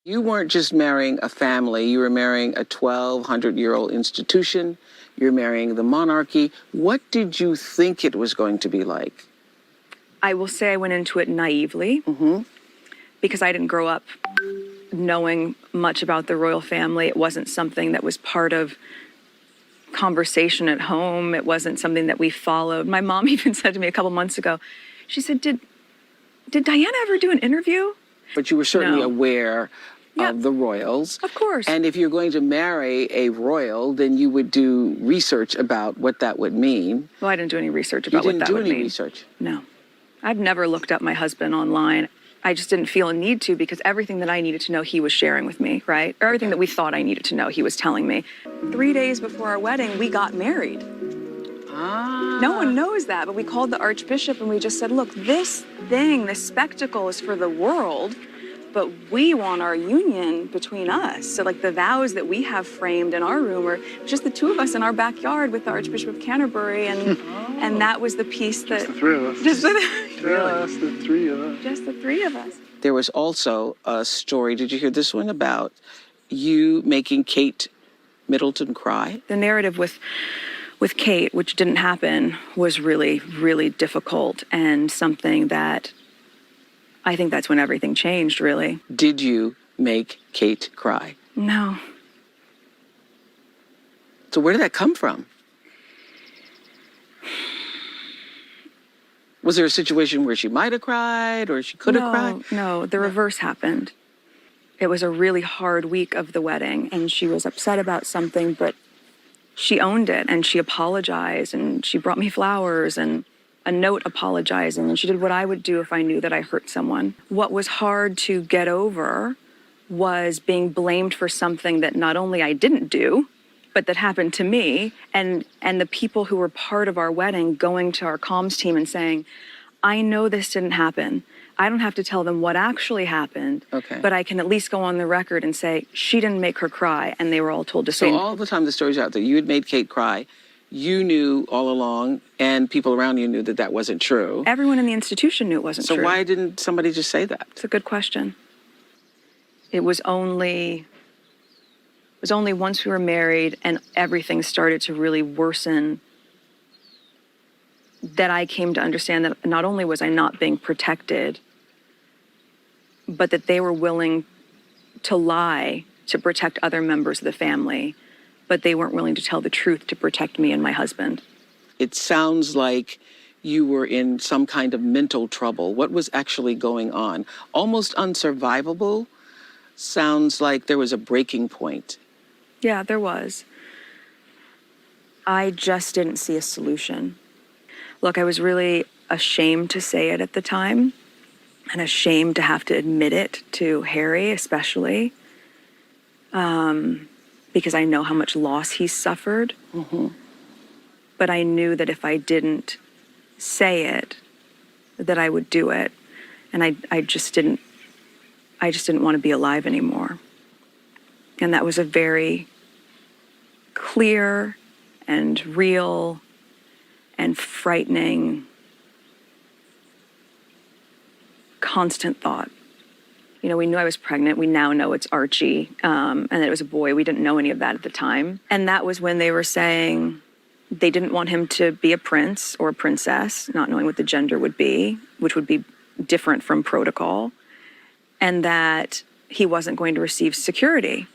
You weren't just marrying a family, you were marrying a 1,200-year-old institution. You're marrying the monarchy. What did you think it was going to be like? I will say I went into it naively because I didn't grow up knowing much about the royal family. It wasn't something that was part of conversation at home. It wasn't something that we followed. My mom even said to me a couple months ago, she said, did Diana ever do an interview? But you were certainly No. aware of the royals. Of course. And if you're going to marry a royal, then you would do research about what that would mean. Well, I didn't do any research about what that would mean. You didn't do any research? No. I've never looked up my husband online. I just didn't feel a need to because everything that I needed to know he was sharing with me, right? Or everything that we thought I needed to know he was telling me. 3 days before our wedding, we got married. No one knows that, but we called the Archbishop and we just said, look, this thing, this spectacle is for the world, but we want our union between us. So like the vows that we have framed in our room are just the two of us in our backyard with the Archbishop of Canterbury, and that was the piece that... Just the three of us. Just the, Just the three of us. just the three of us. There was also a story, did you hear this one, about you making Kate Middleton cry? The narrative with Kate, which didn't happen, was really, really difficult and something that I think that's when everything changed, really. Did you make Kate cry? No. So where did that come from? Was there a situation where she might have cried or she could have cried? No, the reverse happened. It was a really hard week of the wedding, and she was upset about something, but she owned it, and she apologized, and she brought me flowers and a note apologizing, and she did what I would do if I knew that I hurt someone. What was hard to get over was being blamed for something that not only I didn't do, but that happened to me, and the people who were part of our wedding going to our comms team and saying, I know this didn't happen. I don't have to tell them what actually happened, but I can at least go on the record and say, she didn't make her cry, and they were all told to say. So all the time the story's out there, you had made Kate cry. You knew all along, and people around you knew that that wasn't true. Everyone in the institution knew it wasn't true. So why didn't somebody just say that? It's a good question. It was only once we were married and everything started to really worsen that I came to understand that not only was I not being protected, but that they were willing to lie to protect other members of the family, but they weren't willing to tell the truth to protect me and my husband. It sounds like you were in some kind of mental trouble. What was actually going on? Almost unsurvivable. Sounds like there was a breaking point. Yeah, there was. I just didn't see a solution. Look, I was really ashamed to say it at the time, and ashamed to have to admit it to Harry, especially, because I know how much loss he's suffered. But I knew that if I didn't say it, that I would do it, and I just didn't want to be alive anymore. And that was a very clear and real and frightening, constant thought. You know, we knew I was pregnant. We now know it's Archie, and that it was a boy. We didn't know any of that at the time. And that was when they were saying they didn't want him to be a prince or a princess, not knowing what the gender would be, which would be different from protocol, and that he wasn't going to receive security.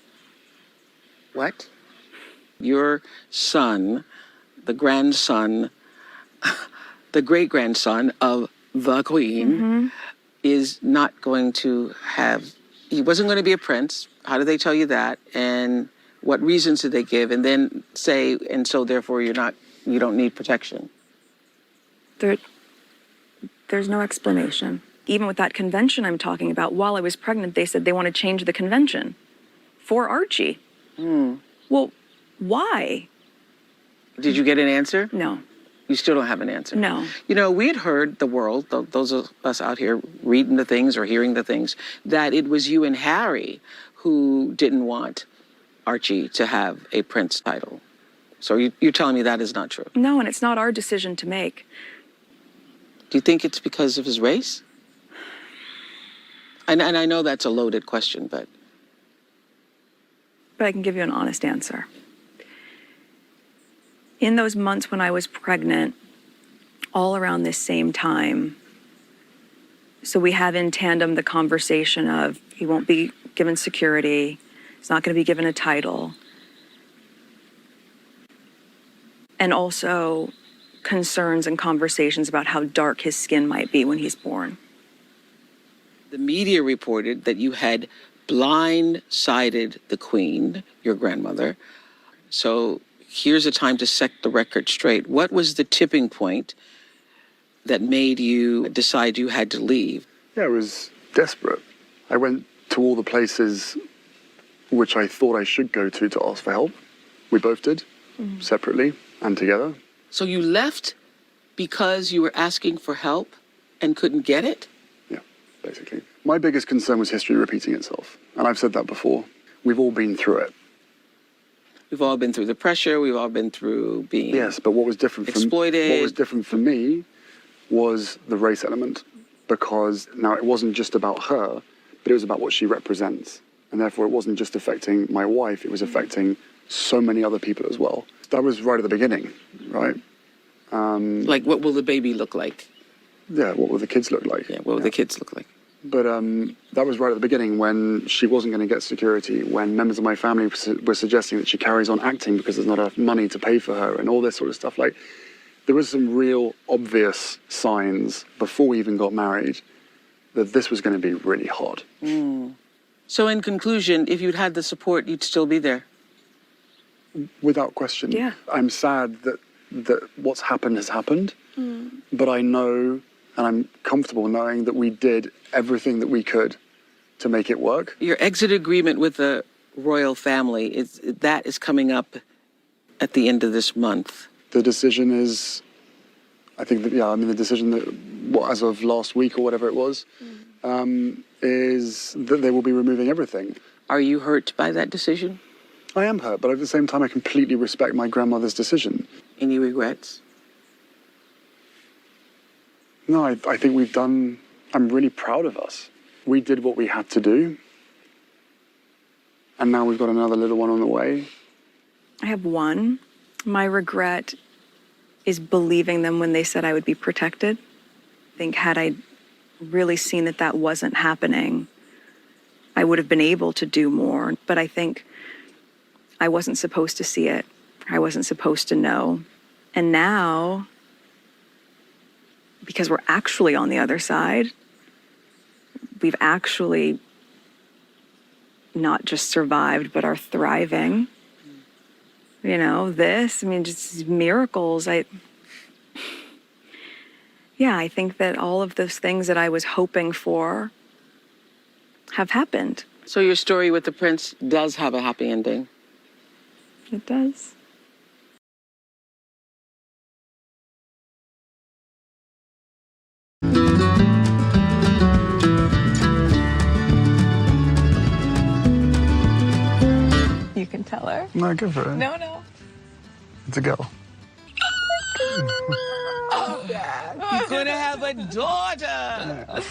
What? Your son, the grandson, the great-grandson of the Queen, is not going to have, he wasn't going to be a prince. How did they tell you that? And what reasons did they give? And then say, and so therefore you don't need protection. There's no explanation. Even with that convention I'm talking about, while I was pregnant, they said they want to change the convention for Archie. Well, why? Did you get an answer? No. You still don't have an answer? No. You know, we had heard, the world, those of us out here reading the things or hearing the things, that it was you and Harry who didn't want Archie to have a prince title. So you're telling me that is not true? No, and it's not our decision to make. Do you think it's because of his race? And I know that's a loaded question, but... but I can give you an honest answer. In those months when I was pregnant, all around this same time, so we have in tandem the conversation of he won't be given security, he's not going to be given a title, and also concerns and conversations about how dark his skin might be when he's born. The media reported that you had blindsided the Queen, your grandmother. So here's a time to set the record straight. What was the tipping point that made you decide you had to leave? Yeah, I was desperate. I went to all the places which I thought I should go to ask for help. We both did, separately and together. So you left because you were asking for help and couldn't get it? Yeah, basically. My biggest concern was history repeating itself. And I've said that before. We've all been through it. We've all been through the pressure. We've all been through being Yes, but what was different exploited. What was different for me was the race element. Because now it wasn't just about her, but it was about what she represents. And therefore it wasn't just affecting my wife, it was affecting so many other people as well. That was right at the beginning, right? Like, what will the baby look like? Yeah, what will the kids look like? Yeah, what will the kids look like? But that was right at the beginning when she wasn't going to get security, when members of my family were suggesting that she carries on acting because there's not enough money to pay for her and all this sort of stuff. Like, there was some real obvious signs before we even got married that this was going to be really hard. So in conclusion, if you'd had the support, you'd still be there? Without question. Yeah. I'm sad that what's happened has happened, but I know and I'm comfortable knowing that we did everything that we could to make it work. Your exit agreement with the royal family, that is coming up at the end of this month. The decision is, I think that, the decision that, as of last week or whatever it was, is that they will be removing everything. Are you hurt by that decision? I am hurt, but at the same time, I completely respect my grandmother's decision. Any regrets? No, I think we've done, I'm really proud of us. We did what we had to do, and now we've got another little one on the way. I have one. My regret is believing them when they said I would be protected. I think had I really seen that that wasn't happening, I would have been able to do more. But I think I wasn't supposed to see it. I wasn't supposed to know. And now, because we're actually on the other side, we've actually not just survived, but are thriving. You know, just miracles. I think that all of those things that I was hoping for have happened. So your story with the prince does have a happy ending? It does. You can tell her. No, go for it. No. It's a girl. You're gonna have a daughter!